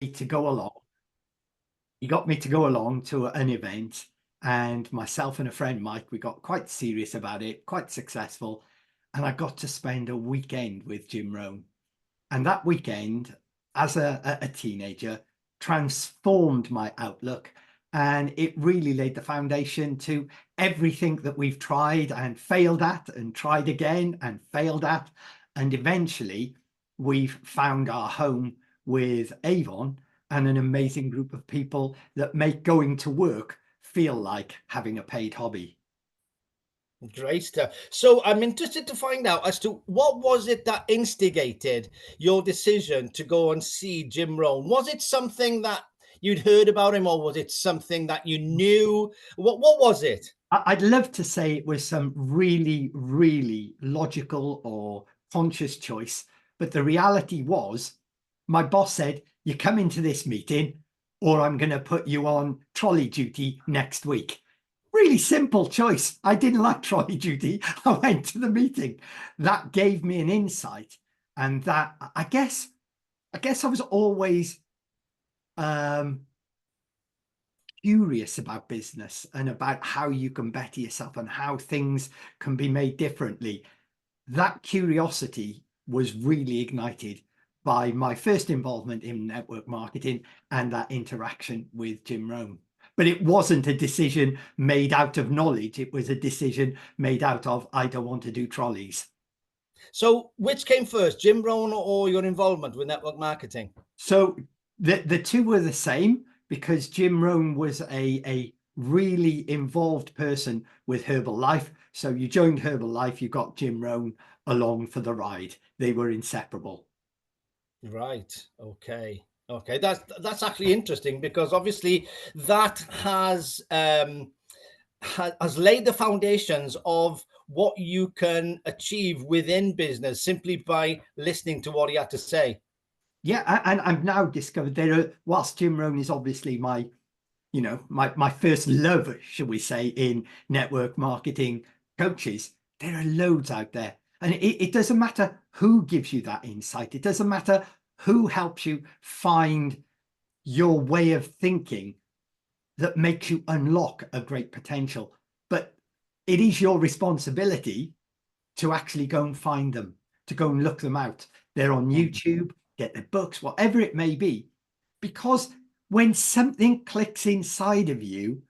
to go along. He got me to go along to an event, and myself and a friend, Mike, we got quite serious about it, quite successful. And I got to spend a weekend with Jim Rohn. And that weekend, as a teenager, transformed my outlook. And it really laid the foundation to everything that we've tried and failed at, and tried again and failed at. And eventually, we've found our home with Avon and an amazing group of people that make going to work feel like having a paid hobby. Great stuff. So I'm interested to find out as to what was it that instigated your decision to go and see Jim Rohn? Was it something that you'd heard about him, or was it something that you knew? What was it? I'd love to say it was some really, really logical or conscious choice, but the reality was my boss said, you come into this meeting or I'm going to put you on trolley duty next week. Really simple choice. I didn't like trolley duty. I went to the meeting. That gave me an insight. And that, I guess I was always curious about business and about how you can better yourself and how things can be made differently. That curiosity was really ignited by my first involvement in network marketing and that interaction with Jim Rohn. But it wasn't a decision made out of knowledge. It was a decision made out of, I don't want to do trolleys. So which came first, Jim Rohn or your involvement with network marketing? So the two were the same, because Jim Rohn was a really involved person with Herbalife. So you joined Herbalife, you got Jim Rohn along for the ride. They were inseparable. Right. Okay. Okay. That's actually interesting, because obviously that has laid the foundations of what you can achieve within business simply by listening to what he had to say. Yeah, and I've now discovered whilst Jim Rohn is obviously my first love, shall we say, in network marketing coaches, there are loads out there. And it doesn't matter who gives you that insight. It doesn't matter who helps you find your way of thinking that makes you unlock a great potential. But it is your responsibility to actually go and find them, to go and look them out. They're on YouTube, get their books, whatever it may be. Because when something clicks inside of you,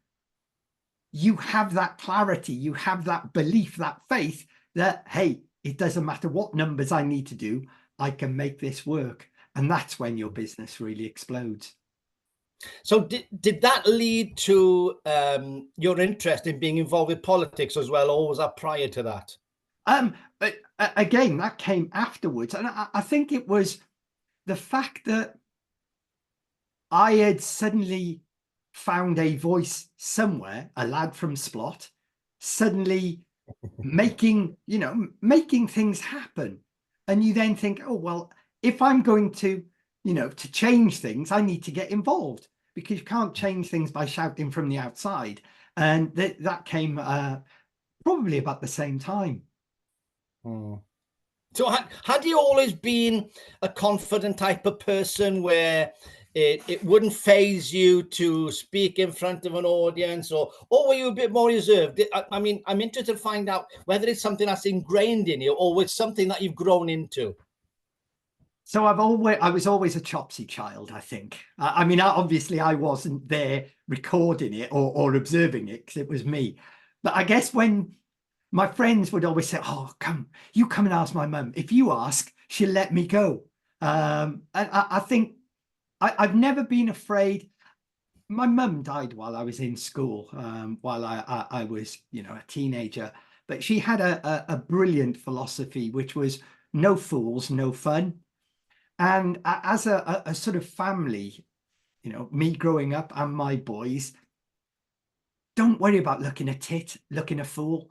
you have that clarity, you have that belief, that faith that, hey, it doesn't matter what numbers I need to do, I can make this work. And that's when your business really explodes. So did that lead to your interest in being involved with politics as well, or was that prior to that? But again, that came afterwards. And I think it was the fact that I had suddenly found a voice somewhere, a lad from Splot, suddenly making things happen. And you then think, oh, well, if I'm going to, to change things, I need to get involved, because you can't change things by shouting from the outside. And that came probably about the same time. So had you always been a confident type of person where it wouldn't faze you to speak in front of an audience, or were you a bit more reserved? I mean, I'm interested to find out whether it's something that's ingrained in you or it's something that you've grown into. So I was always a Chopsy child, I think. I mean, obviously I wasn't there recording it or observing it, because it was me. But I guess when my friends would always say, oh, you come and ask my mum. If you ask, she'll let me go. And I think I've never been afraid. My mum died while I was in school, while I was, a teenager. But she had a brilliant philosophy, which was no fools, no fun. And as a sort of family, me growing up and my boys, don't worry about looking a tit, looking a fool.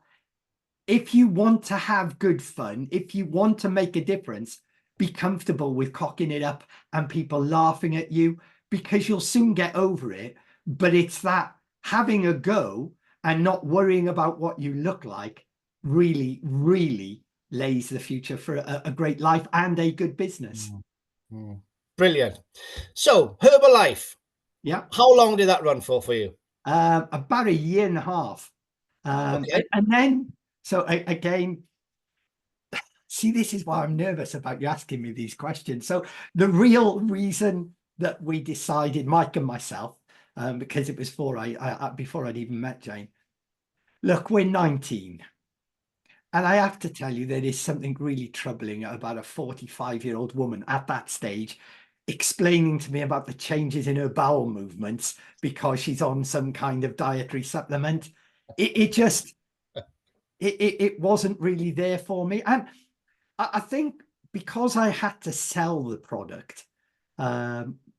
If you want to have good fun, if you want to make a difference, be comfortable with cocking it up and people laughing at you, because you'll soon get over it. But it's that having a go and not worrying about what you look like really, really lays the future for a great life and a good business. Brilliant. So Herbalife, Yeah. how long did that run for you? About a year and a half. Okay. And then, so again, see, this is why I'm nervous about you asking me these questions. So the real reason that we decided, Mike and myself, because it was before I'd even met Jane. Look, we're 19. And I have to tell you, there is something really troubling about a 45-year-old woman at that stage explaining to me about the changes in her bowel movements because she's on some kind of dietary supplement. It just, it wasn't really there for me. And I think because I had to sell the product,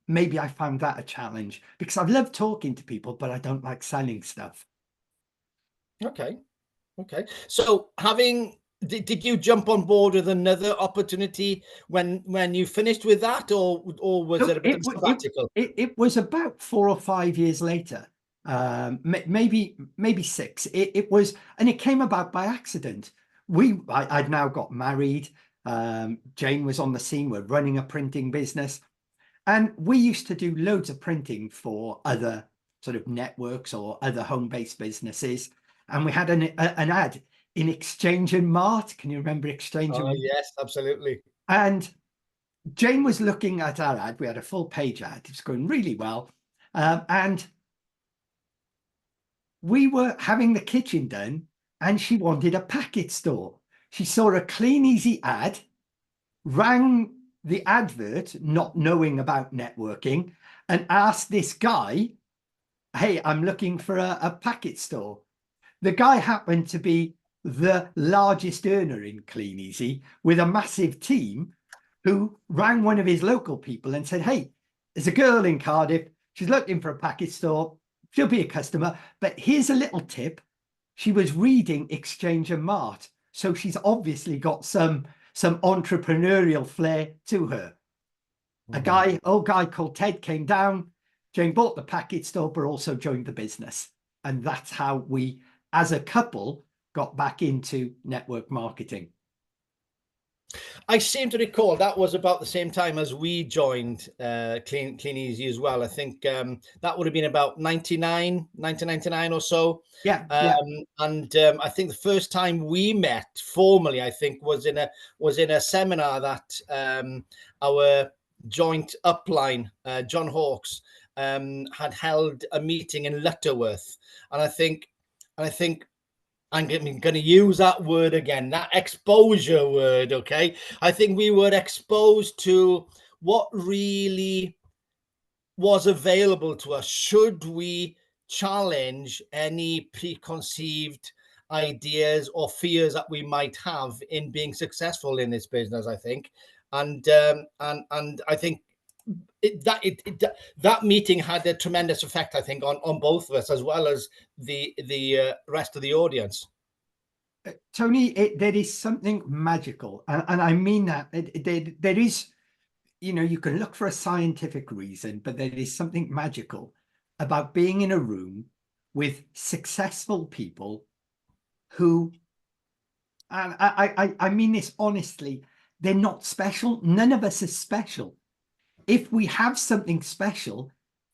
maybe I found that a challenge because I've loved talking to people, but I don't like selling stuff. Okay. Okay. So did you jump on board with another opportunity when you finished with that, or was it Look, a bit of a sabbatical? it was about 4 or 5 years later, maybe 6. It was, and it came about by accident. I'd now got married. Jane was on the scene. We're running a printing business, and we used to do loads of printing for other sort of networks or other home-based businesses. And we had an ad in Exchange and Mart. Can you remember Exchange and Oh, Mart? yes, absolutely. And Jane was looking at our ad. We had a full page ad. It was going really well. And we were having the kitchen done and she wanted a packet store. She saw a Clean Easy ad, rang the advert, not knowing about networking, and asked this guy, hey, I'm looking for a packet store. The guy happened to be the largest earner in Clean Easy with a massive team, who rang one of his local people and said, hey, there's a girl in Cardiff. She's looking for a packet store. She'll be a customer. But here's a little tip. She was reading Exchange and Mart. So she's obviously got some entrepreneurial flair to her. Old guy called Ted came down. Jane bought the packet store, but also joined the business. And that's how we, as a couple, got back into network marketing. I seem to recall that was about the same time as we joined Clean Easy as well. I think that would have been about 1999 or so. Yeah. And I think the first time we met formally, I think, was in a seminar that our joint upline, John Hawkes, had held a meeting in Lutterworth, and I think I'm going to use that word again, that exposure word. Okay. I think we were exposed to what really was available to us should we challenge any preconceived ideas or fears that we might have in being successful in this business, I think. And I think that meeting had a tremendous effect, I think, on both of us, as well as the rest of the audience. Tony, there is something magical, and I mean that. There is, you can look for a scientific reason, but there is something magical about being in a room with successful people who, and I mean this honestly, they're not special. None of us is special. If we have something special,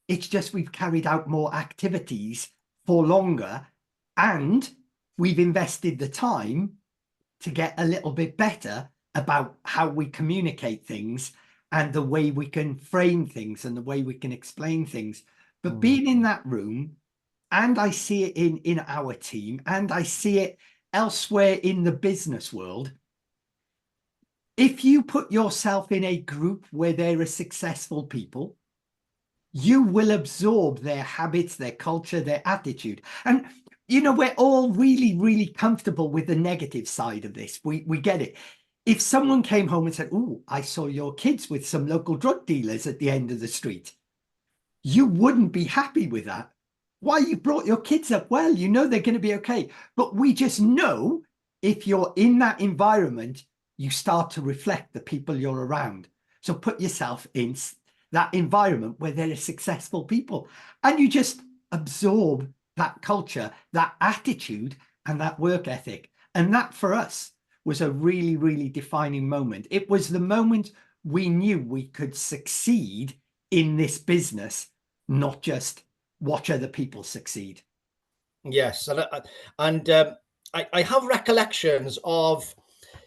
it's just we've carried out more activities for longer, and we've invested the time to get a little bit better about how we communicate things and the way we can frame things and the way we can explain things. But being in that room, and I see it in our team, and I see it elsewhere in the business world, if you put yourself in a group where there are successful people, you will absorb their habits, their culture, their attitude. And, we're all really, really comfortable with the negative side of this. We get it. If someone came home and said, oh, I saw your kids with some local drug dealers at the end of the street, you wouldn't be happy with that. Why? You brought your kids up well, they're going to be okay. But we just know if you're in that environment, you start to reflect the people you're around. So put yourself in that environment where there are successful people, and you just absorb that culture, that attitude, and that work ethic. And that for us was a really, really defining moment. It was the moment we knew we could succeed in this business, not just watch other people succeed. Yes, and I have recollections of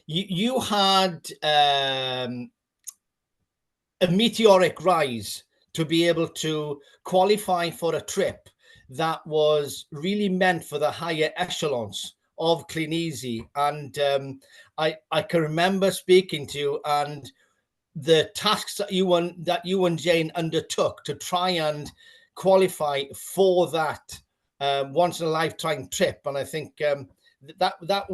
you had a meteoric rise to be able to qualify for a trip that was really meant for the higher echelons of Clean Easy. And I can remember speaking to you and the tasks that you and Jane undertook to try and qualify for that once in a lifetime trip. And I think that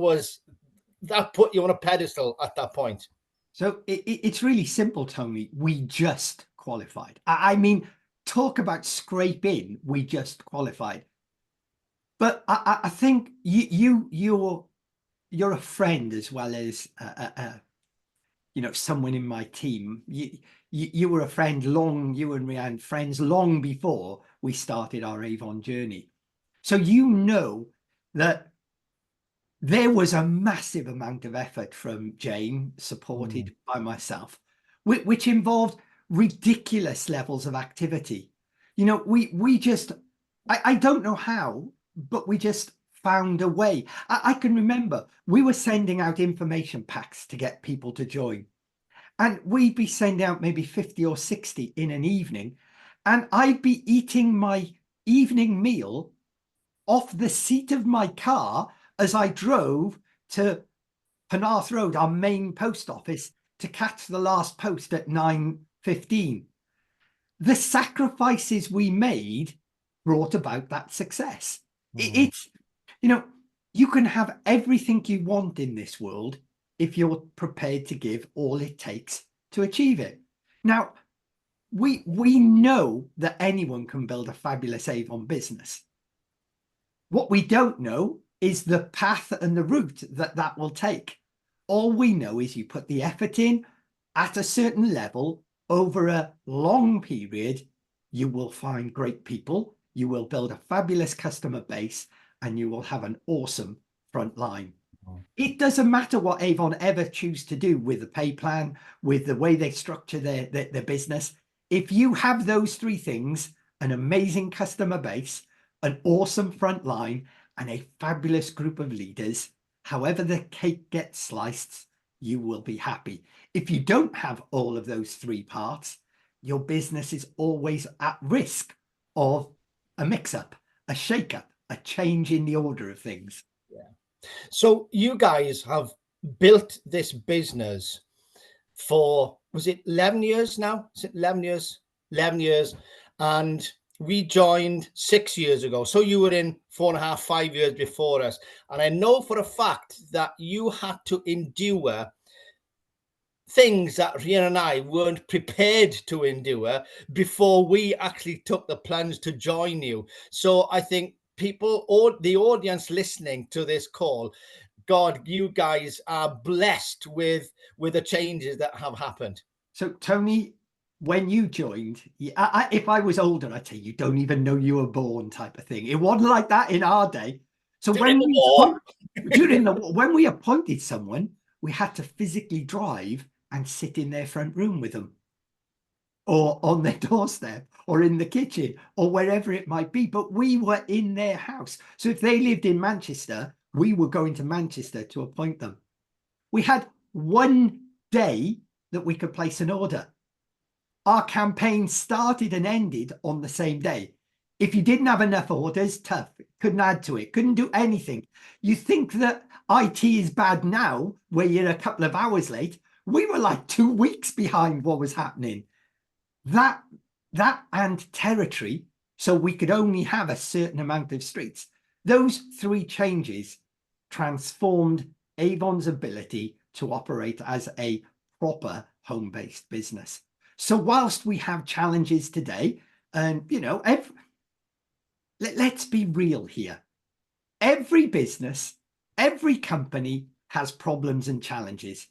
put you on a pedestal at that point. So it's really simple, Tony. We just qualified. I mean, talk about scrape in. We just qualified. But I think you're a friend as well as someone in my team. You were a friend long. You and Rhiannon friends long before we started our Avon journey. So you know that there was a massive amount of effort from Jane, supported by myself, which involved ridiculous levels of activity. We just, I don't know how, but we just found a way. I can remember we were sending out information packs to get people to join. And we'd be sending out maybe 50 or 60 in an evening. And I'd be eating my evening meal off the seat of my car as I drove to Penarth Road, our main post office, to catch the last post at 9:15. The sacrifices we made brought about that success. It's, you can have everything you want in this world if you're prepared to give all it takes to achieve it. Now, we know that anyone can build a fabulous Avon business. What we don't know is the path and the route that will take. All we know is you put the effort in at a certain level over a long period, you will find great people, you will build a fabulous customer base, and you will have an awesome front line. It doesn't matter what Avon ever choose to do with the pay plan, with the way they structure their business. If you have those three things, an amazing customer base, an awesome front line, and a fabulous group of leaders, however the cake gets sliced, you will be happy. If you don't have all of those three parts, your business is always at risk of a mix-up, a shake-up, a change in the order of things. Yeah. So you guys have built this business for, was it 11 years now? Is it 11 years? 11 years. And we joined 6 years ago. So you were in 4.5, 5 years before us. And I know for a fact that you had to endure things that Rhiannon and I weren't prepared to endure before we actually took the plunge to join you. So I think people, or the audience listening to this call, God, you guys are blessed with the changes that have happened. So Tony, when you joined, if I was older, I'd say you don't even know you were born type of thing. It wasn't like that in our day. So when we appointed someone, we had to physically drive and sit in their front room with them, or on their doorstep, or in the kitchen, or wherever it might be. But we were in their house. So if they lived in Manchester, we were going to Manchester to appoint them. We had one day that we could place an order. Our campaign started and ended on the same day. If you didn't have enough orders, tough, couldn't add to it, couldn't do anything. You think that IT is bad now, where you're a couple of hours late. We were like 2 weeks behind what was happening. That and territory, so we could only have a certain amount of streets. Those three changes transformed Avon's ability to operate as a proper home-based business. So whilst we have challenges today, and let's be real here. Every business, every company has problems and challenges.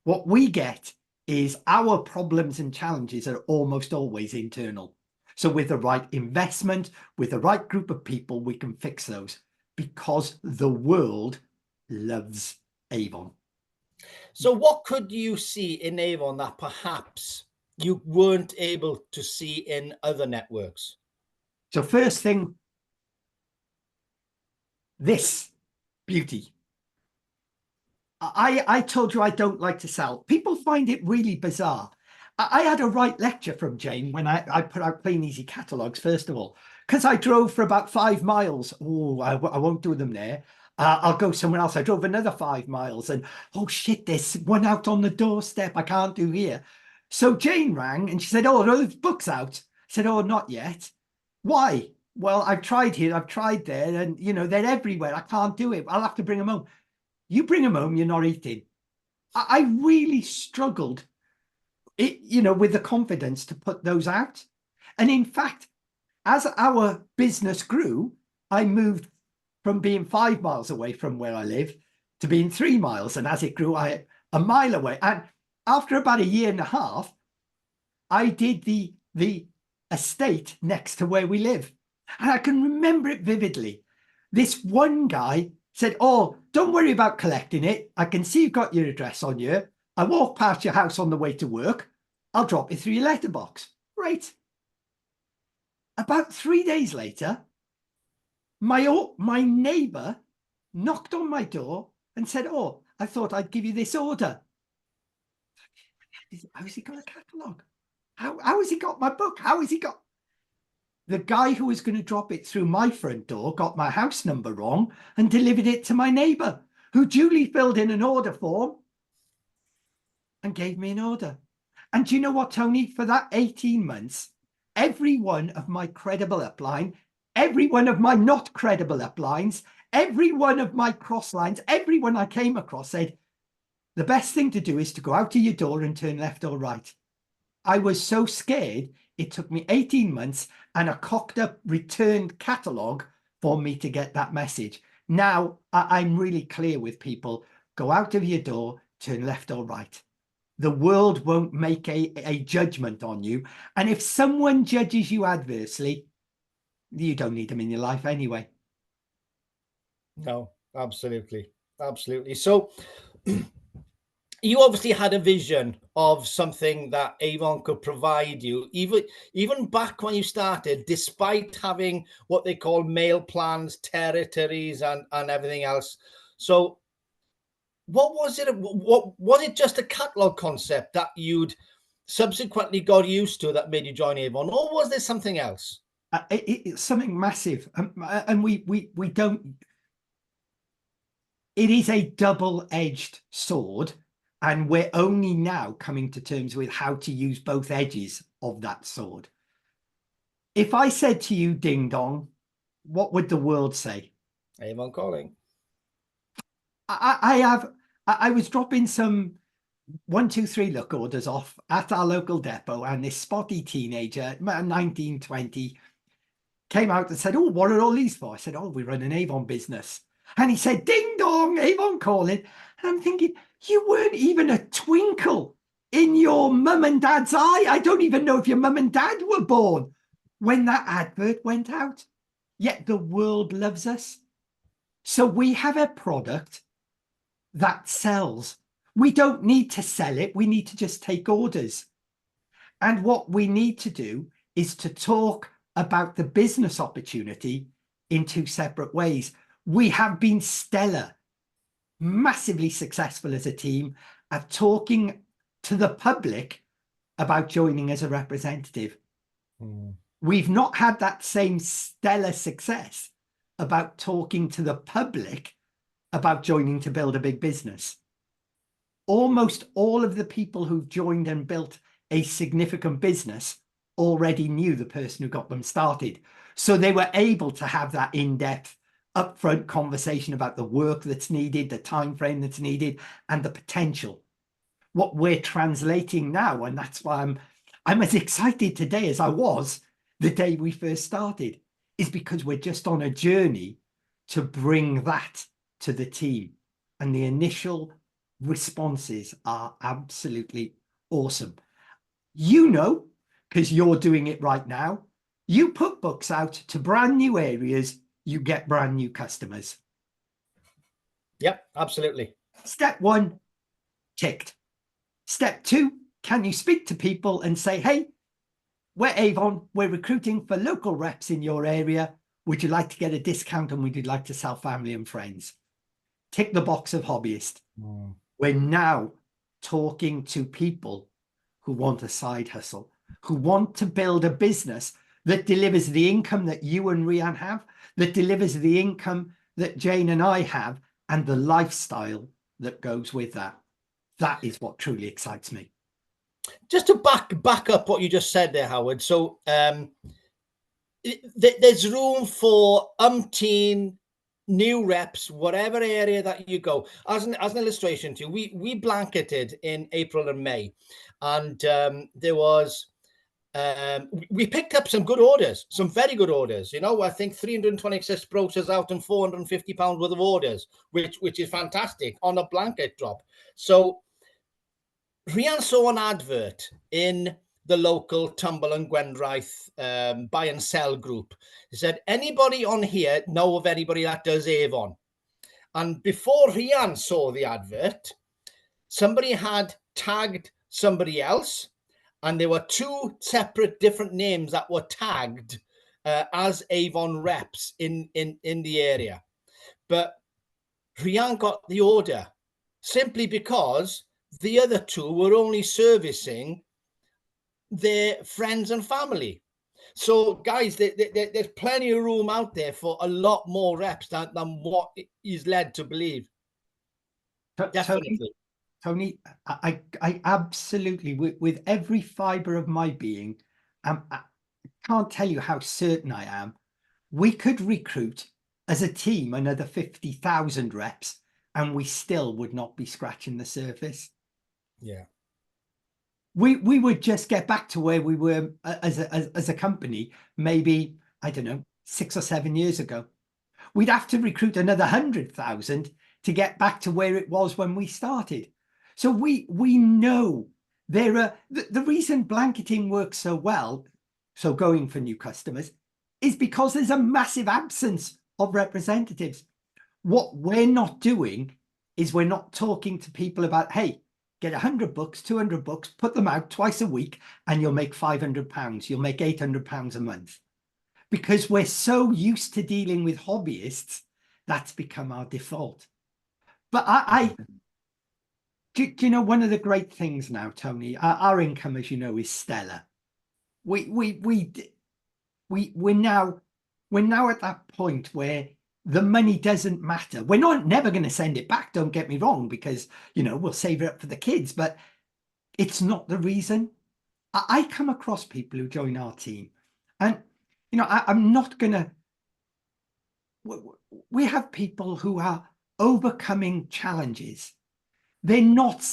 What we get is our problems and challenges are almost always internal. So with the right investment, with the right group of people, we can fix those, because the world loves Avon. So what could you see in Avon that perhaps you weren't able to see in other networks? So first thing, this beauty. I told you I don't like to sell. People find it really bizarre. I had a right lecture from Jane when I put out Plain Easy catalogues, first of all, because I drove for about 5 miles. Oh, I won't do them there. I'll go somewhere else. I drove another 5 miles and, oh shit, there's one out on the doorstep I can't do here. So Jane rang and she said, oh, are those books out? I said, oh, not yet. Why? Well, I've tried here, I've tried there, and, you know, they're everywhere. I can't do it. I'll have to bring them home. You bring them home, you're not eating. I really struggled, with the confidence to put those out. And in fact, as our business grew, I moved from being 5 miles away from where I live to being 3 miles. And as it grew, a mile away. And after about 1.5 years, I did the estate next to where we live. And I can remember it vividly. This one guy said, oh, don't worry about collecting it. I can see you've got your address on you. I walk past your house on the way to work. I'll drop it through your letterbox. Great. About 3 days later, my neighbour knocked on my door and said, oh, I thought I'd give you this order. How has he got a catalogue? How has he got my book? How has he got... The guy who was going to drop it through my front door got my house number wrong and delivered it to my neighbour, who duly filled in an order form and gave me an order. And do you know what, Tony? For that 18 months, every one of my credible upline, every one of my not credible uplines, every one of my cross lines, everyone I came across said, the best thing to do is to go out to your door and turn left or right. I was so scared, it took me 18 months and a cocked up returned catalogue for me to get that message. Now I'm really clear with people, go out of your door, turn left or right. The world won't make a judgment on you. And if someone judges you adversely, you don't need them in your life anyway. No, absolutely. Absolutely. So you obviously had a vision of something that Avon could provide you, even back when you started, despite having what they call mail plans, territories, and everything else. So what was it? What was it? Just a catalog concept that you'd subsequently got used to that made you join Avon, or was there something else? It's something massive, and we don't. It is a double-edged sword, and we're only now coming to terms with how to use both edges of that sword. If I said to you, ding dong, what would the world say? Avon calling. I was dropping some 1, 2, 3 look orders off at our local depot, and this spotty teenager, 19, 20, came out and said, oh, what are all these for? I said, oh, we run an Avon business. And he said, ding dong, Avon calling. And I'm thinking, you weren't even a twinkle in your mum and dad's eye. I don't even know if your mum and dad were born when that advert went out. Yet the world loves us. So we have a product that sells. We don't need to sell it. We need to just take orders. And what we need to do is to talk about the business opportunity in 2 separate ways. We have been stellar, massively successful as a team at talking to the public about joining as a representative. We've not had that same stellar success about talking to the public about joining to build a big business. Almost all of the people who've joined and built a significant business already knew the person who got them started. So they were able to have that in-depth, upfront conversation about the work that's needed, the time frame that's needed, and the potential. What we're translating now, and that's why I'm as excited today as I was the day we first started, is because we're just on a journey to bring that to the team. And the initial responses are absolutely awesome. You know, because you're doing it right now, you put books out to brand new areas, you get brand new customers. Yep, absolutely. Step 1, Ticked. Step 2, can you speak to people and say, hey, we're Avon, we're recruiting for local reps in your area. Would you like to get a discount and would you like to sell family and friends? Tick the box of hobbyist. We're now talking to people who want a side hustle, who want to build a business that delivers the income that you and Rian have, that delivers the income that Jane and I have, and the lifestyle that goes with that. That is what truly excites me. Just to back up what you just said there, Howard. So there's room for umpteen new reps, whatever area that you go. As an illustration to you, we blanketed in April and May, and there was we picked up some good orders, some very good orders. You know, I think 326 brochures out and £450 worth of orders, which is fantastic on a blanket drop. So Rian saw an advert in the local Tumble and Gwendraith buy and sell group. He said, anybody on here know of anybody that does Avon? And before Rian saw the advert, somebody had tagged somebody else, and there were 2 separate different names that were tagged as Avon reps in the area. But Rian got the order simply because the other 2 were only servicing their friends and family. So, guys, there's plenty of room out there for a lot more reps than what he's led to believe. Definitely. Tony, I absolutely, with every fibre of my being, I can't tell you how certain I am, we could recruit as a team another 50,000 reps and we still would not be scratching the surface. Yeah. We would just get back to where we were as a company, maybe, I don't know, 6 or 7 years ago. We'd have to recruit another 100,000 to get back to where it was when we started. So we know there are the reason blanketing works so well, so going for new customers, is because there's a massive absence of representatives. What we're not doing is we're not talking to people about, hey, get 100 books, 200 books, put them out twice a week, and you'll make £500. You'll make £800 a month. Because we're so used to dealing with hobbyists, that's become our default. But do you know, one of the great things now, Tony, our income, as you know, is stellar. We're now at that point where the money doesn't matter. We're never going to send it back, don't get me wrong, because, you know, we'll save it up for the kids, but it's not the reason. I come across people who join our team, and, you know, I'm not going to, we have people who are overcoming challenges. They're not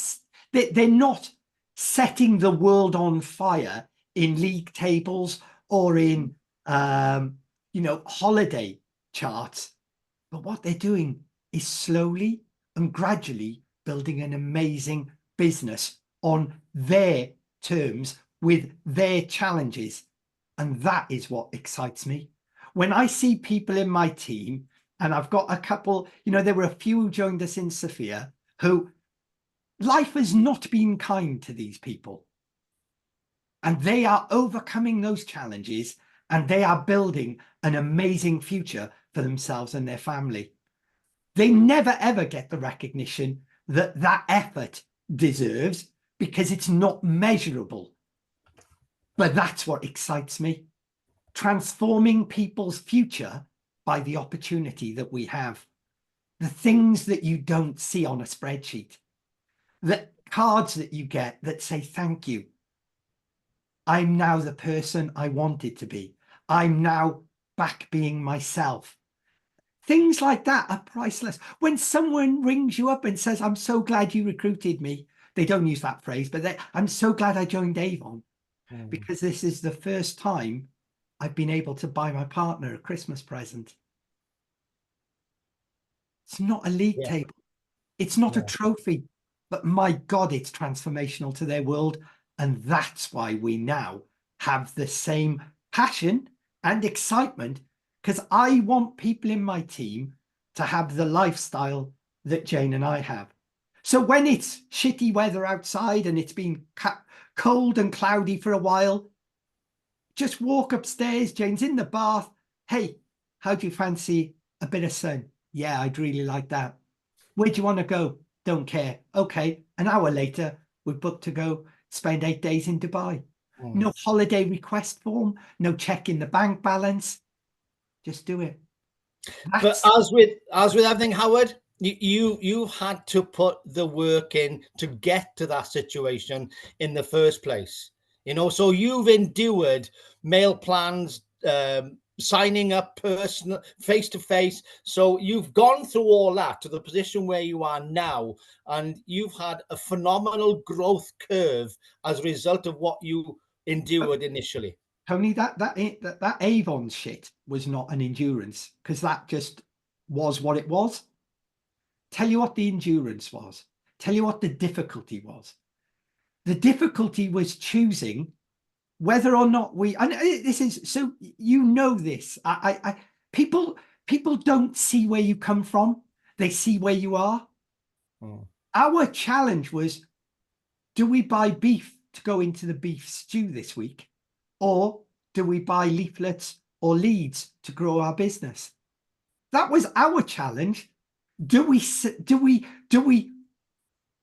setting the world on fire in league tables or in, you know, holiday charts. But what they're doing is slowly and gradually building an amazing business on their terms with their challenges. And that is what excites me. When I see people in my team, and I've got a couple, you know, there were a few who joined us in Sophia who life has not been kind to these people. And they are overcoming those challenges and they are building an amazing future for themselves and their family. They never, ever get the recognition that that effort deserves because it's not measurable. But that's what excites me. Transforming people's future by the opportunity that we have. The things that you don't see on a spreadsheet. The cards that you get that say, thank you. I'm now the person I wanted to be. I'm now back being myself. Things like that are priceless. When someone rings you up and says, I'm so glad you recruited me. They don't use that phrase, but I'm so glad I joined Avon because this is the first time I've been able to buy my partner a Christmas present. It's not a league table. It's not a trophy, but my God, it's transformational to their world. And that's why we now have the same passion and excitement, because I want people in my team to have the lifestyle that Jane and I have. So when it's shitty weather outside and it's been cold and cloudy for a while, just walk upstairs, Jane's in the bath. Hey, how do you fancy a bit of sun? Yeah, I'd really like that. Where do you want to go? Don't care. Okay. An hour later, we're booked to go spend 8 days in Dubai. No holiday request form, no checking the bank balance. Just do it. But as with everything, Howard, you had to put the work in to get to that situation in the first place. You know, so you've endured mail plans, signing up personal face to face. So you've gone through all that to the position where you are now, and you've had a phenomenal growth curve as a result of what you endured initially. Tony, that Avon shit was not an endurance, because that just was what it was. Tell you what the endurance was. Tell you what the difficulty was. The difficulty was choosing whether or not we, and this is, so you know this, people don't see where you come from. They see where you are. Our challenge was, do we buy beef to go into the beef stew this week? Or do we buy leaflets or leads to grow our business? That was our challenge. Do we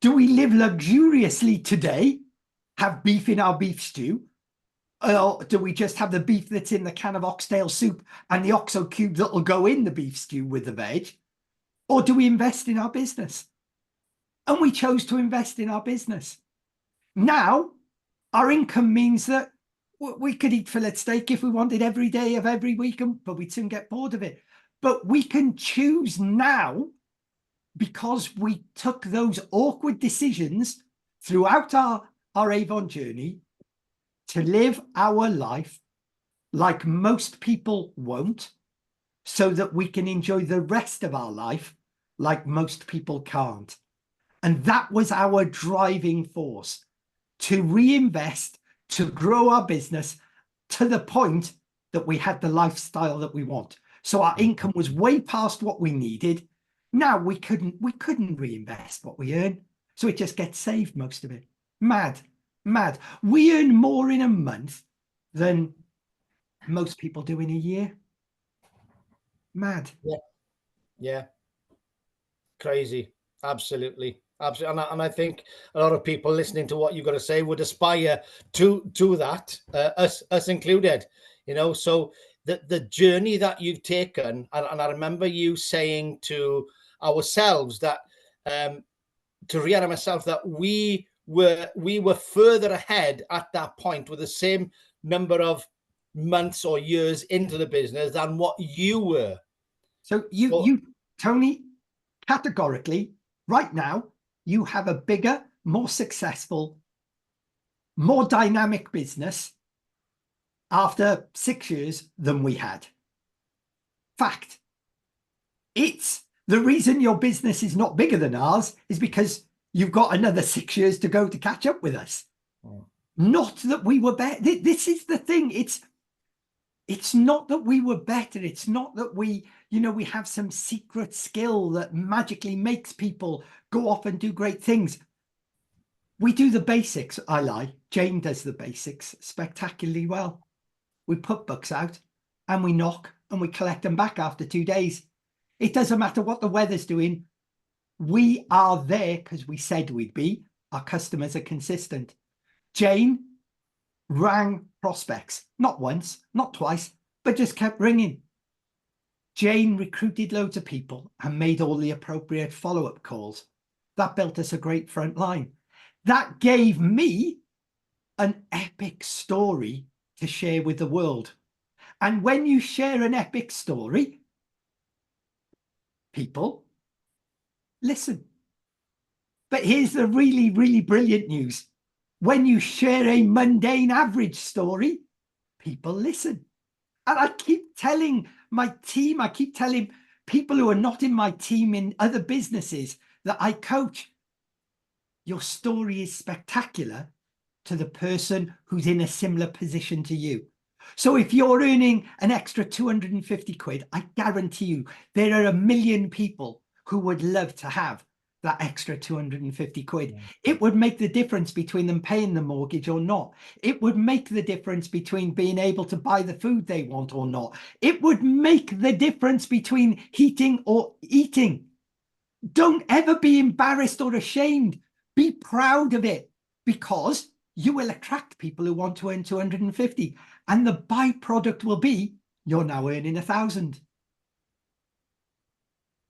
live luxuriously today, have beef in our beef stew? Or do we just have the beef that's in the can of oxtail soup and the OXO cubes that will go in the beef stew with the veg? Or do we invest in our business? And we chose to invest in our business. Now, our income means that we could eat fillet steak if we wanted every day of every week, but we'd soon get bored of it. But we can choose now, because we took those awkward decisions throughout our Avon journey, to live our life like most people won't, so that we can enjoy the rest of our life like most people can't. And that was our driving force, to reinvest, to grow our business to the point that we had the lifestyle that we want. So our income was way past what we needed. Now we couldn't reinvest what we earn. So it just gets saved, most of it. Mad. We earn more in a month than most people do in a year. Mad. Yeah. Crazy. Absolutely. And I think a lot of people listening to what you've got to say would aspire to that, us included. You know, so the journey that you've taken, and I remember you saying to ourselves that, to Rihanna and myself, that we were further ahead at that point with the same number of months or years into the business than what you were. So you Tony, categorically, right now, you have a bigger, more successful, more dynamic business after 6 years than we had. Fact. It's the reason your business is not bigger than ours is because you've got another 6 years to go to catch up with us. Not that we were better. This is the thing. It's not that we were better. It's not that we have some secret skill that magically makes people go off and do great things. We do the basics. I lie. Jane does the basics spectacularly well. We put books out and we knock and we collect them back after 2 days. It doesn't matter what the weather's doing. We are there because we said we'd be. Our customers are consistent. Jane rang prospects, not once, not twice, but just kept ringing. Jane recruited loads of people and made all the appropriate follow-up calls. That built us a great front line. That gave me an epic story to share with the world. And when you share an epic story, people listen. But here's the really, really brilliant news. When you share a mundane average story, people listen. And I keep telling my team, I keep telling people who are not in my team in other businesses that I coach, your story is spectacular to the person who's in a similar position to you. So if you're earning an extra 250 quid, I guarantee you there are 1 million people who would love to have that extra 250 quid. Yeah. It would make the difference between them paying the mortgage or not. It would make the difference between being able to buy the food they want or not. It would make the difference between heating or eating. Don't ever be embarrassed or ashamed. Be proud of it, because you will attract people who want to earn 250, and the byproduct will be you're now earning 1,000.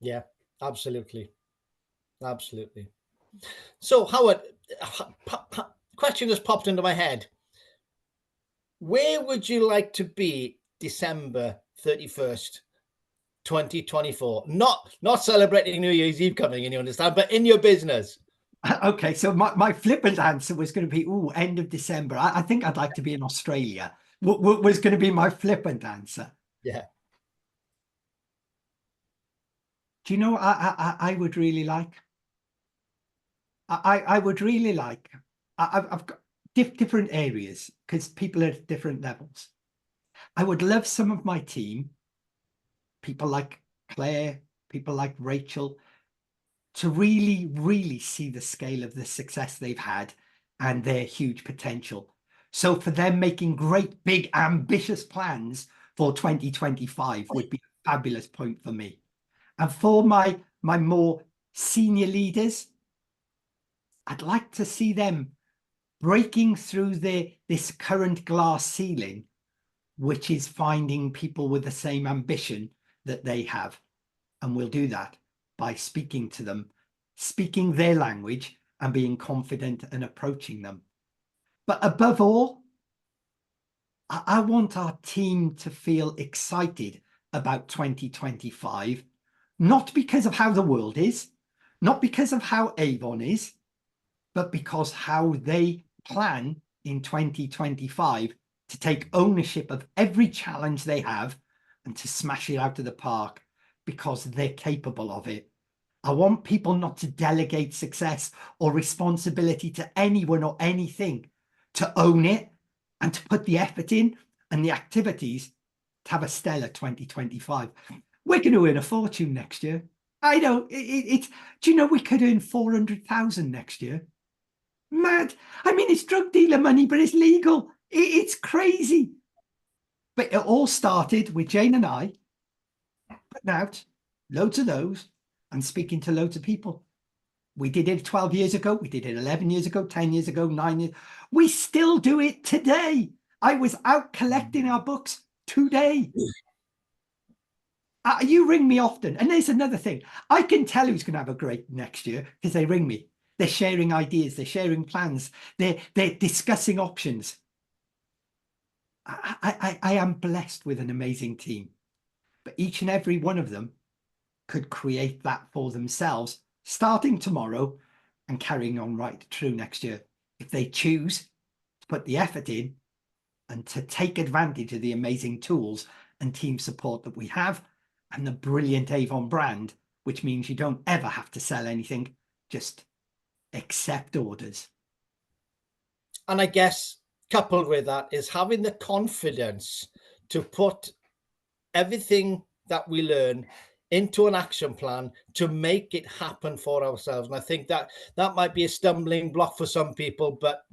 Yeah, absolutely. Absolutely. So, Howard, question just popped into my head. Where would you like to be December 31st, 2024? Not celebrating New Year's Eve coming in, you understand, but in your business. Okay, so my flippant answer was going to be, end of December. I think I'd like to be in Australia. Was going to be my flippant answer. Yeah. Do you know what I would really like? I would really like, I've got different areas because people are at different levels. I would love some of my team, people like Claire, people like Rachel, to really, really see the scale of the success they've had and their huge potential. So for them, making great, big, ambitious plans for 2025 would be a fabulous point for me. And for my more senior leaders, I'd like to see them breaking through this current glass ceiling, which is finding people with the same ambition that they have. And we'll do that by speaking to them, speaking their language, and being confident and approaching them. But above all, I want our team to feel excited about 2025, not because of how the world is, not because of how Avon is, but because how they plan in 2025 to take ownership of every challenge they have and to smash it out of the park, because they're capable of it. I want people not to delegate success or responsibility to anyone or anything, to own it and to put the effort in and the activities to have a stellar 2025. We're going to earn a fortune next year. I know it's, do you know we could earn 400,000 next year? Mad. I mean, it's drug dealer money, but it's legal. It's crazy. But it all started with Jane and I putting out loads of those and speaking to loads of people. We did it 12 years ago. We did it 11 years ago, 10 years ago, 9 years. We still do it today. I was out collecting our books today. You ring me often. And there's another thing. I can tell who's going to have a great next year because they ring me. They're sharing ideas. They're sharing plans. They're discussing options. I am blessed with an amazing team. But each and every one of them could create that for themselves, starting tomorrow and carrying on right through next year, if they choose to put the effort in and to take advantage of the amazing tools and team support that we have and the brilliant Avon brand, which means you don't ever have to sell anything, just accept orders. And I guess coupled with that is having the confidence to put everything that we learn into an action plan to make it happen for ourselves. And I think that might be a stumbling block for some people, but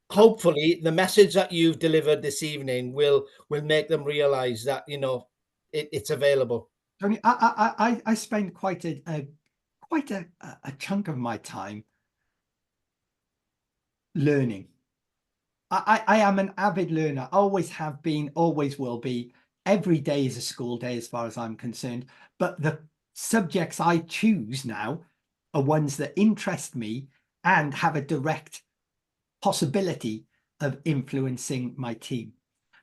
hopefully the message that you've delivered this evening will make them realize that, you know, it's available. Tony, I spend quite a chunk of my time learning. I am an avid learner, always have been, always will be. Every day is a school day as far as I'm concerned. But the subjects I choose now are ones that interest me and have a direct possibility of influencing my team.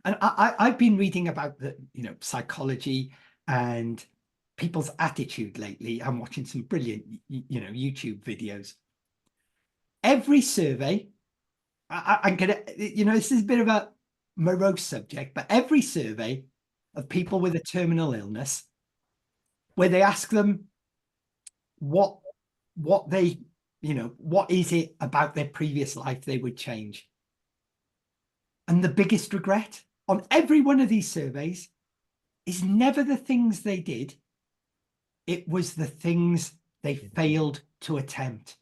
And I've been reading about the, psychology and people's attitude lately. I'm watching some brilliant, YouTube videos. Every survey, I'm gonna, this is a bit of a morose subject, but every survey of people with a terminal illness, where they ask them what they, what is it about their previous life they would change? And the biggest regret on every one of these surveys is never the things they did. It was the things they failed to attempt.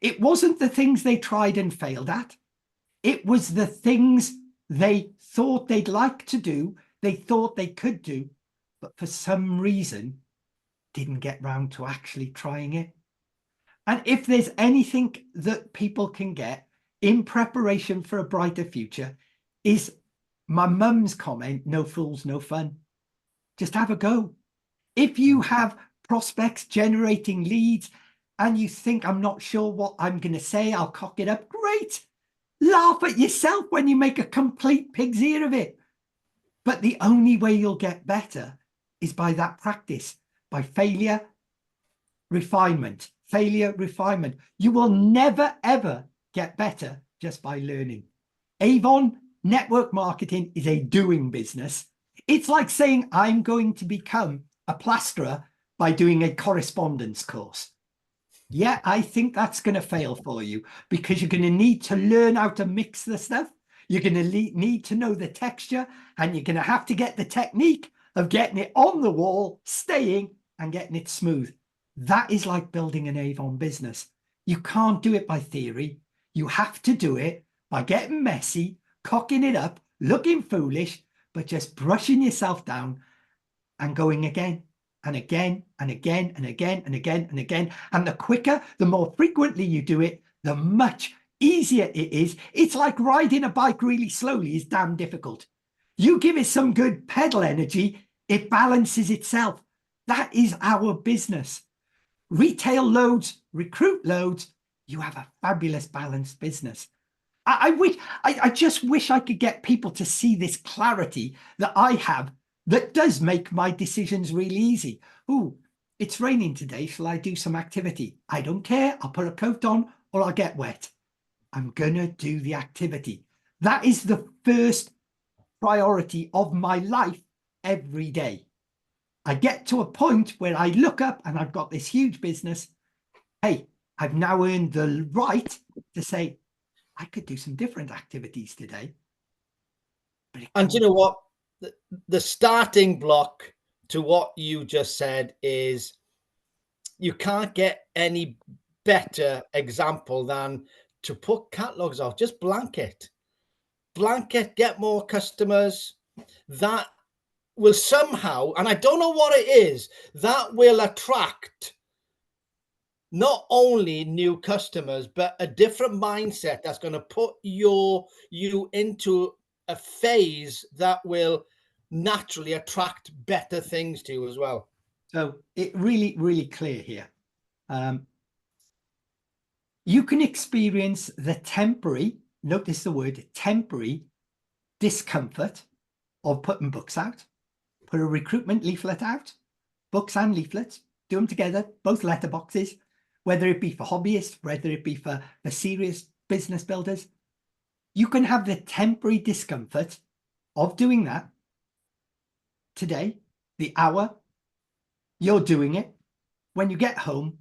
It wasn't the things they tried and failed at. It was the things they thought they'd like to do, they thought they could do, but for some reason didn't get round to actually trying it. And if there's anything that people can get in preparation for a brighter future, is my mum's comment, no fools, no fun. Just have a go. If you have prospects generating leads and you think, I'm not sure what I'm going to say, I'll cock it up, great. Laugh at yourself when you make a complete pig's ear of it. But the only way you'll get better is by that practice, by failure, refinement, failure, refinement. You will never, ever get better just by learning. Avon network marketing is a doing business. It's like saying, I'm going to become a plasterer by doing a correspondence course. Yeah, I think that's going to fail for you because you're going to need to learn how to mix the stuff. You're going to need to know the texture, and you're going to have to get the technique of getting it on the wall, staying and getting it smooth. That is like building an Avon business. You can't do it by theory. You have to do it by getting messy, cocking it up, looking foolish, but just brushing yourself down and going again and again and again and again and again and again. And the quicker, the more frequently you do it, the much easier it is. It's like riding a bike really slowly is damn difficult. You give it some good pedal energy, it balances itself. That is our business. Retail loads, recruit loads, you have a fabulous balanced business. I just wish I could get people to see this clarity that I have that does make my decisions really easy. Ooh, it's raining today. Shall I do some activity? I don't care. I'll put a coat on or I'll get wet. I'm going to do the activity. That is the first priority of my life every day. I get to a point where I look up and I've got this huge business. Hey, I've now earned the right to say, I could do some different activities today. And you know what? The starting block to what you just said is you can't get any better example than to put catalogs out. Just blanket, get more customers. That will somehow, and I don't know what it is, that will attract not only new customers, but a different mindset that's going to put you into a phase that will naturally attract better things to you as well. So it really, really clear here. You can experience the temporary, notice the word temporary, discomfort of putting books out. Put a recruitment leaflet out, books and leaflets, do them together, both letterboxes, whether it be for hobbyists, whether it be for serious business builders. You can have the temporary discomfort of doing that today, the hour you're doing it. When you get home,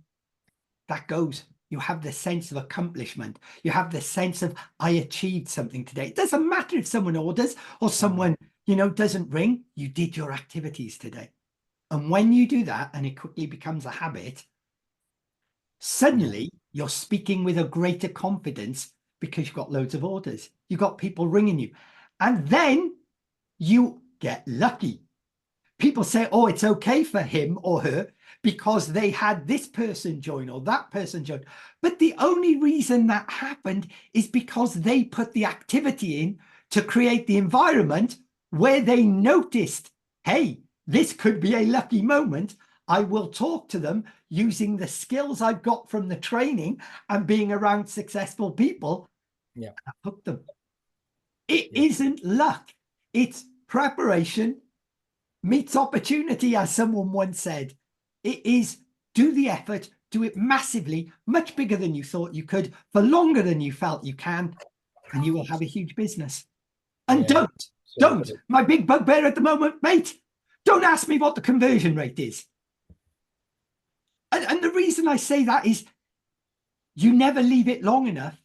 that goes. You have the sense of accomplishment. You have the sense of, I achieved something today. It doesn't matter if someone orders or someone, doesn't ring. You did your activities today. And when you do that, and it quickly becomes a habit, suddenly you're speaking with a greater confidence because you've got loads of orders. You've got people ringing you. And then you get lucky. People say, oh, it's okay for him or her because they had this person join or that person join. But the only reason that happened is because they put the activity in to create the environment where they noticed, hey, this could be a lucky moment. I will talk to them using the skills I've got from the training and being around successful people. Yeah, I hook them. It isn't luck. It's preparation meets opportunity, as someone once said. It is do the effort, do it massively, much bigger than you thought you could, for longer than you felt you can, and you will have a huge business. And don't, my big bugbear at the moment, mate, don't ask me what the conversion rate is. And the reason I say that is you never leave it long enough.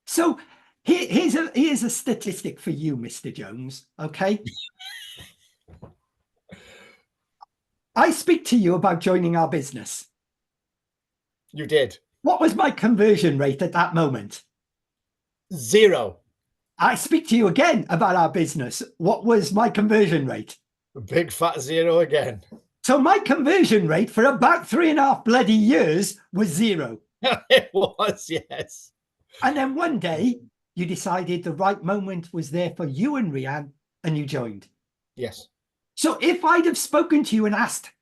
So here's a statistic for you, Mr. Jones, okay? I speak to you about joining our business. You did. What was my conversion rate at that moment? 0. I speak to you again about our business. What was my conversion rate? A big fat 0 again. So my conversion rate for about 3.5 bloody years was 0. It was, yes. And then one day you decided the right moment was there for you and Rianne, and you joined. Yes. So if I'd have spoken to you and asked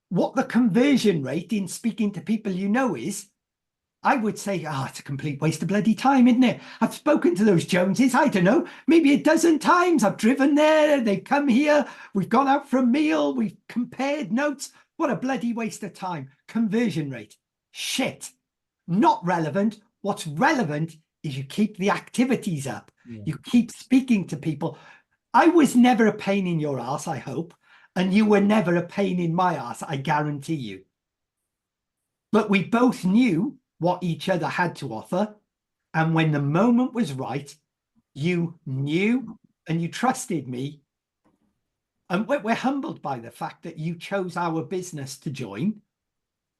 what the conversion rate in speaking to people you know is, I would say, it's a complete waste of bloody time, isn't it? I've spoken to those Joneses, I don't know, maybe a dozen times. I've driven there, they've come here, we've gone out for a meal, we've compared notes. What a bloody waste of time. Conversion rate, shit. Not relevant. What's relevant is you keep the activities up. Yeah. You keep speaking to people. I was never a pain in your ass, I hope. And you were never a pain in my ass, I guarantee you. But we both knew what each other had to offer. And when the moment was right, you knew and you trusted me. And we're humbled by the fact that you chose our business to join.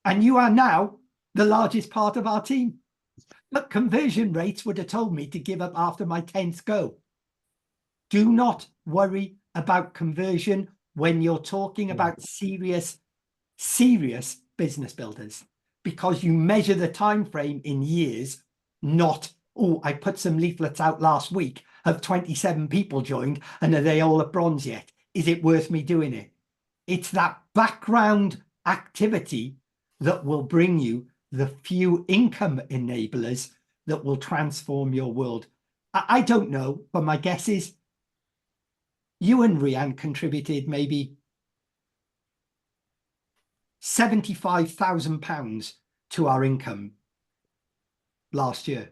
And you are now the largest part of our team. But conversion rates would have told me to give up after my 10th go. Do not worry about conversion when you're talking about serious business builders, because you measure the time frame in years, not, I put some leaflets out last week, have 27 people joined, and are they all at bronze yet? Is it worth me doing it? It's that background activity that will bring you the few income enablers that will transform your world. I don't know, but my guess is you and Rianne contributed maybe £75,000 to our income last year.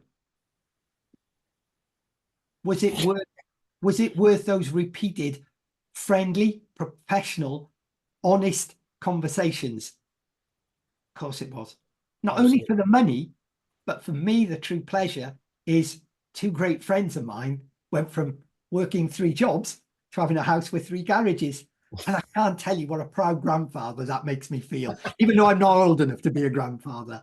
Was it worth those repeated, friendly, professional, honest conversations? Of course it was. Not only for the money, but for me, the true pleasure is 2 great friends of mine went from working 3 jobs to having a house with 3 garages. And I can't tell you what a proud grandfather that makes me feel, even though I'm not old enough to be a grandfather.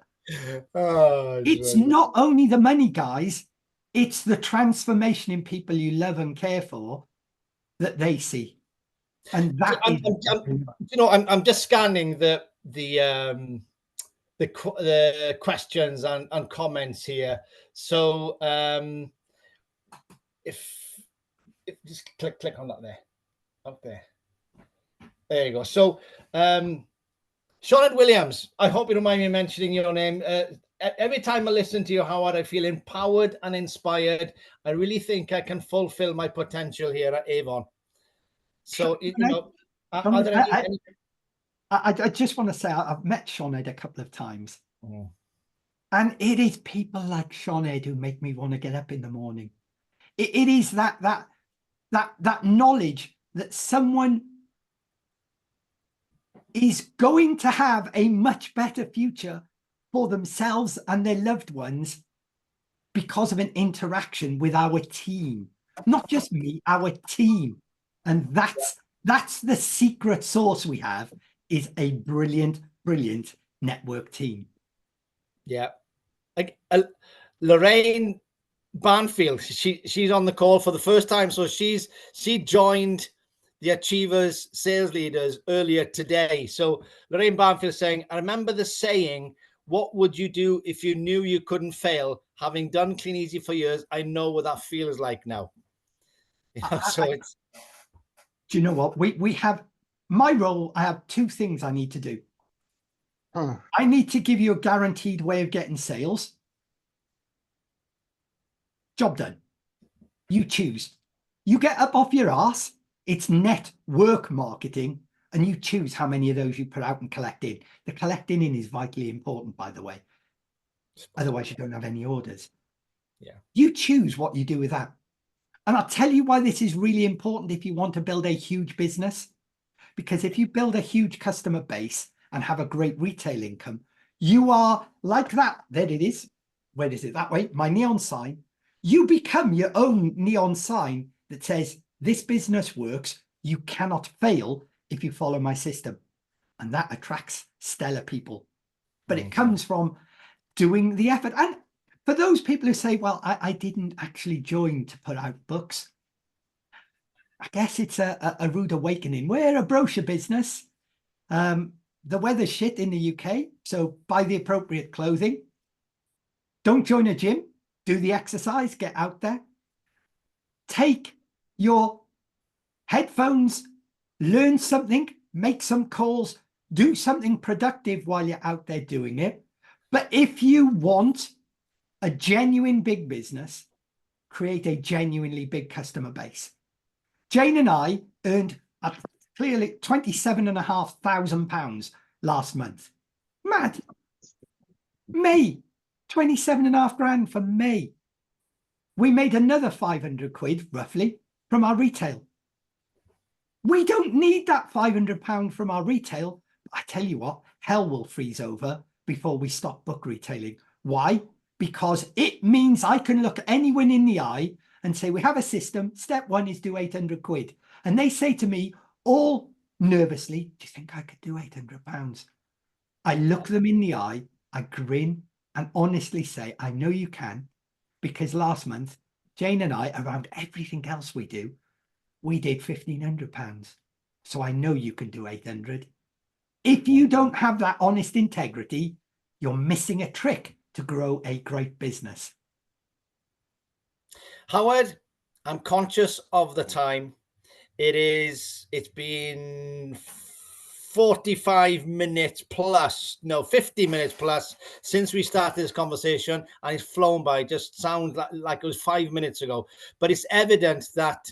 It's not only the money, guys, it's the transformation in people you love and care for that they see. And that I'm just scanning the questions and comments here. So if just click on that there, up there. There you go. So Sean Williams, I hope you don't mind me mentioning your name. Every time I listen to you, Howard, I feel empowered and inspired. I really think I can fulfill my potential here at Avon. So, I just want to say I've met Sean Ed a couple of times. And it is people like Sean Ed who make me want to get up in the morning. It is that knowledge that someone is going to have a much better future for themselves and their loved ones because of an interaction with our team. Not just me, our team. And that's the secret sauce we have, is a brilliant, brilliant network team. Yeah. Like Lorraine Banfield, she's on the call for the first time. So she joined the Achievers sales leaders earlier today. So Lorraine Banfield saying, I remember the saying, what would you do if you knew you couldn't fail? Having done Clean Easy for years, I know what that feels like now. You know, do you know what? We have my role. I have 2 things I need to do. I need to give you a guaranteed way of getting sales. Job done. You choose. You get up off your ass. It's network marketing, and you choose how many of those you put out and collect in. The collecting in is vitally important, by the way. Otherwise, you don't have any orders. Yeah. You choose what you do with that. And I'll tell you why this is really important if you want to build a huge business. Because if you build a huge customer base and have a great retail income, you are like that. There it is. Where is it? That way. My neon sign. You become your own neon sign that says, this business works. You cannot fail if you follow my system. And that attracts stellar people. But it comes from doing the effort. And for those people who say, well, I didn't actually join to put out books, I guess it's a rude awakening. We're a brochure business. The weather's shit in the UK, so buy the appropriate clothing. Don't join a gym, do the exercise, get out there. Take your headphones, learn something, make some calls, do something productive while you're out there doing it. But if you want a genuine big business, create a genuinely big customer base. Jane and I earned clearly £27,500 last month. Mad. May, 27.5 grand for May. We made another 500 quid, roughly, from our retail. We don't need that £500 from our retail. I tell you what, hell will freeze over before we stop book retailing. Why? Because it means I can look anyone in the eye and say, we have a system. Step one is do 800 quid. And they say to me, all nervously, do you think I could do £800? I look them in the eye, I grin and honestly say, I know you can, because last month, Jane and I, around everything else we do, we did £1,500. So I know you can do 800. If you don't have that honest integrity, you're missing a trick to grow a great business. Howard, I'm conscious of the time. It's been 45 minutes plus, no, 50 minutes plus since we started this conversation, and it's flown by. Just sounds like it was 5 minutes ago. But it's evident that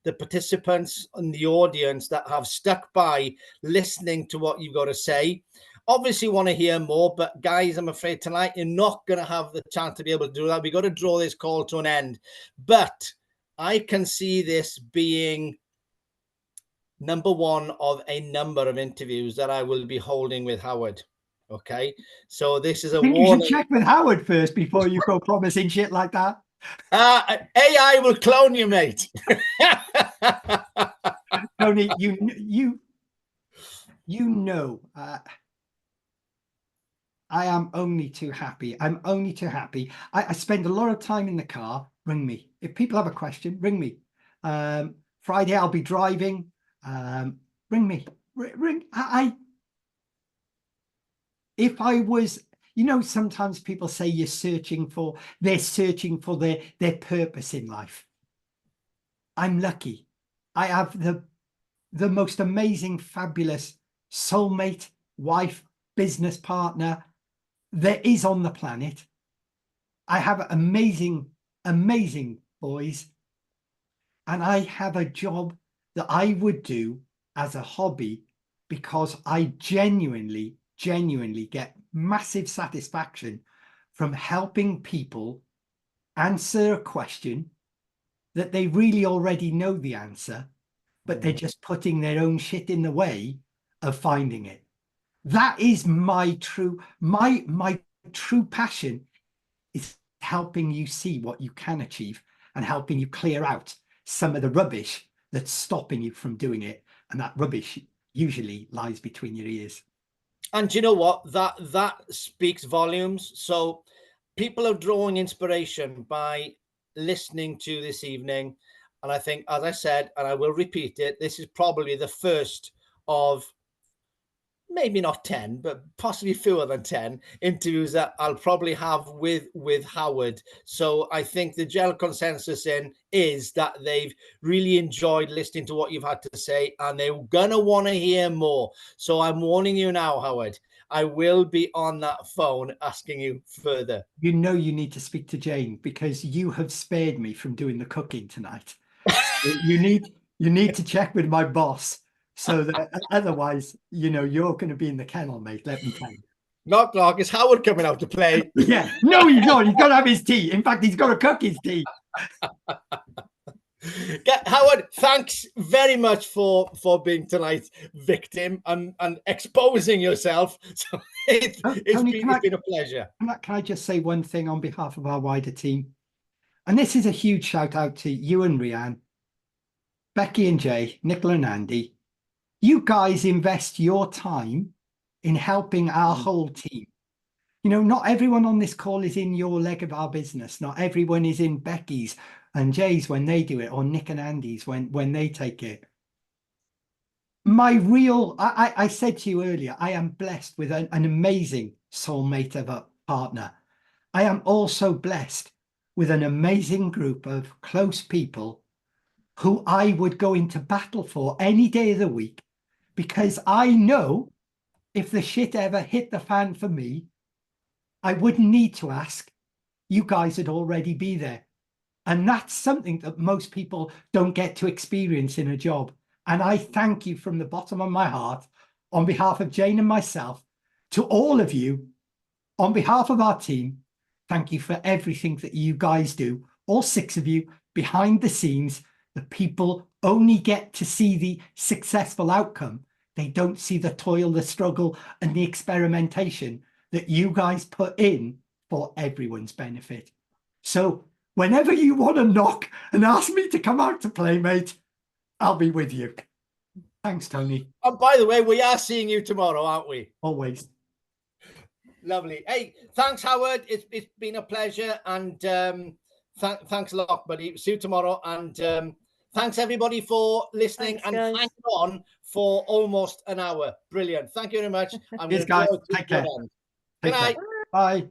the participants in the audience that have stuck by listening to what you've got to say obviously want to hear more. But guys, I'm afraid tonight you're not going to have the chance to be able to do that. We've got to draw this call to an end. But I can see this being number one of a number of interviews that I will be holding with Howard. Okay, so this is a warning. You should check with Howard first before you go promising shit like that. AI will clone you, mate. Tony, you know, I am only too happy. I'm only too happy. I spend a lot of time in the car. Ring me. If people have a question, ring me. Friday, I'll be driving. Ring me. Ring. If I was, you know, sometimes people say they're searching for their purpose in life. I'm lucky. I have the most amazing, fabulous soulmate, wife, business partner there is on the planet. I have amazing, amazing boys. And I have a job that I would do as a hobby because I genuinely get massive satisfaction from helping people answer a question that they really already know the answer, but they're just putting their own shit in the way of finding it. That is my true passion, is helping you see what you can achieve and helping you clear out some of the rubbish that's stopping you from doing it. And that rubbish usually lies between your ears. And you know what? That speaks volumes. So people are drawing inspiration by listening to this evening. And I think, as I said, and I will repeat it, this is probably the first of maybe not 10, but possibly fewer than 10 interviews that I'll probably have with Howard. So I think the general consensus is that they've really enjoyed listening to what you've had to say, and they're gonna want to hear more. So I'm warning you now, Howard, I will be on that phone asking you further. You know you need to speak to Jane because you have spared me from doing the cooking tonight. you need to check with my boss. So that otherwise, you know, you're going to be in the kennel, mate. Let me tell you. Knock, knock. Is Howard coming out to play? Yeah. No, he's not. He's got to have his tea. In fact, he's got to cook his tea. Howard, thanks very much for being tonight's victim and exposing yourself. So it's been a pleasure. Can I just say one thing on behalf of our wider team? And this is a huge shout out to you and Rianne, Becky and Jay, Nichola and Andy. You guys invest your time in helping our whole team. You know, not everyone on this call is in your leg of our business. Not everyone is in Becky's and Jay's when they do it, or Nick and Andy's when they take it. I said to you earlier, I am blessed with an amazing soulmate of a partner. I am also blessed with an amazing group of close people who I would go into battle for any day of the week, because I know if the shit ever hit the fan for me, I wouldn't need to ask. You guys would already be there. And that's something that most people don't get to experience in a job. And I thank you from the bottom of my heart, on behalf of Jane and myself, to all of you, on behalf of our team. Thank you for everything that you guys do, all 6 of you, behind the scenes. The people only get to see the successful outcome. They don't see the toil, the struggle, and the experimentation that you guys put in for everyone's benefit. So whenever you want to knock and ask me to come out to play, mate, I'll be with you. Thanks, Tony. And by the way, we are seeing you tomorrow, aren't we? Always. Lovely. Hey, thanks, Howard. It's been a pleasure. And thanks a lot, buddy. See you tomorrow. And thanks, everybody, for listening. Thanks, and guys. hang on for almost an hour. Brilliant. Thank you very much. Cheers, guys. Take care. Good night. Bye.